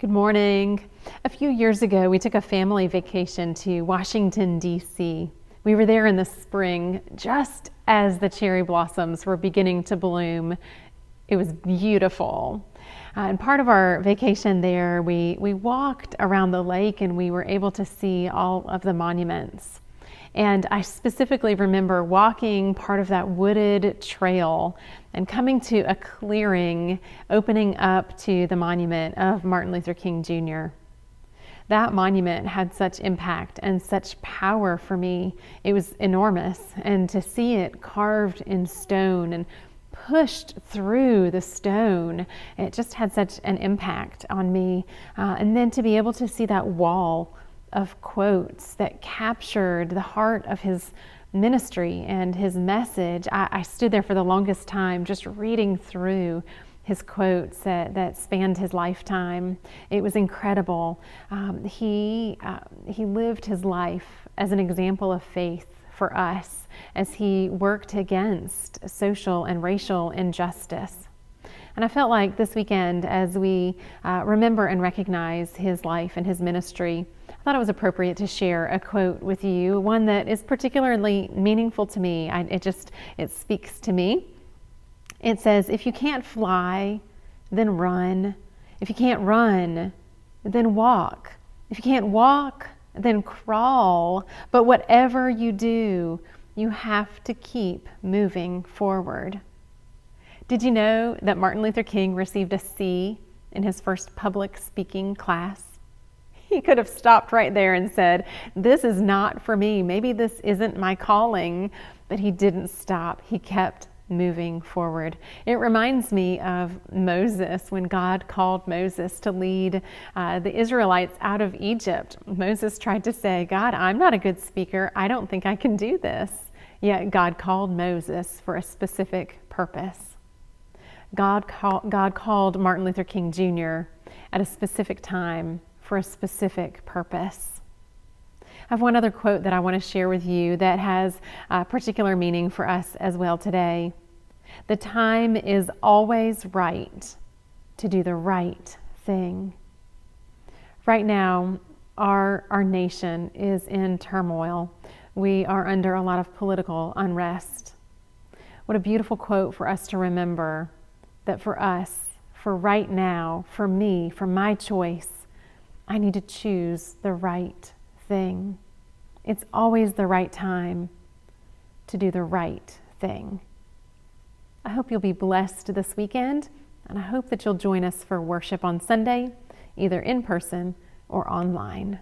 Good morning. A few years ago, we took a family vacation to Washington, D.C. We were there in the spring, just as the cherry blossoms were beginning to bloom. It was beautiful. And part of our vacation there, we walked around the lake and we were able to see all of the monuments. And I specifically remember walking part of that wooded trail and coming to a clearing opening up to the monument of Martin Luther King Jr. That monument had such impact and such power for me. It was enormous, and to see it carved in stone and pushed through the stone, it just had such an impact on me. And then to be able to see that wall of quotes that captured the heart of his ministry and his message. I stood there for the longest time just reading through his quotes that spanned his lifetime. It was incredible. He lived his life as an example of faith for us as he worked against social and racial injustice. And I felt like this weekend, as we remember and recognize his life and his ministry, I thought it was appropriate to share a quote with you, one that is particularly meaningful to me. It speaks to me. It says, "If you can't fly, then run. If you can't run, then walk. If you can't walk, then crawl. But whatever you do, you have to keep moving forward." Did you know that Martin Luther King received a C in his first public speaking class? He could have stopped right there and said, "This is not for me. Maybe this isn't my calling." But he didn't stop. He kept moving forward. It reminds me of Moses, when God called Moses to lead the Israelites out of Egypt. Moses tried to say, "God, I'm not a good speaker. I don't think I can do this." Yet God called Moses for a specific purpose. God called Martin Luther King Jr. at a specific time for a specific purpose. I have one other quote that I want to share with you that has particular meaning for us as well today. "The time is always right to do the right thing." Right now, our nation is in turmoil. We are under a lot of political unrest. What a beautiful quote for us to remember, that for us, for right now, for me, for my choice, I need to choose the right thing. It's always the right time to do the right thing. I hope you'll be blessed this weekend, and I hope that you'll join us for worship on Sunday, either in person or online.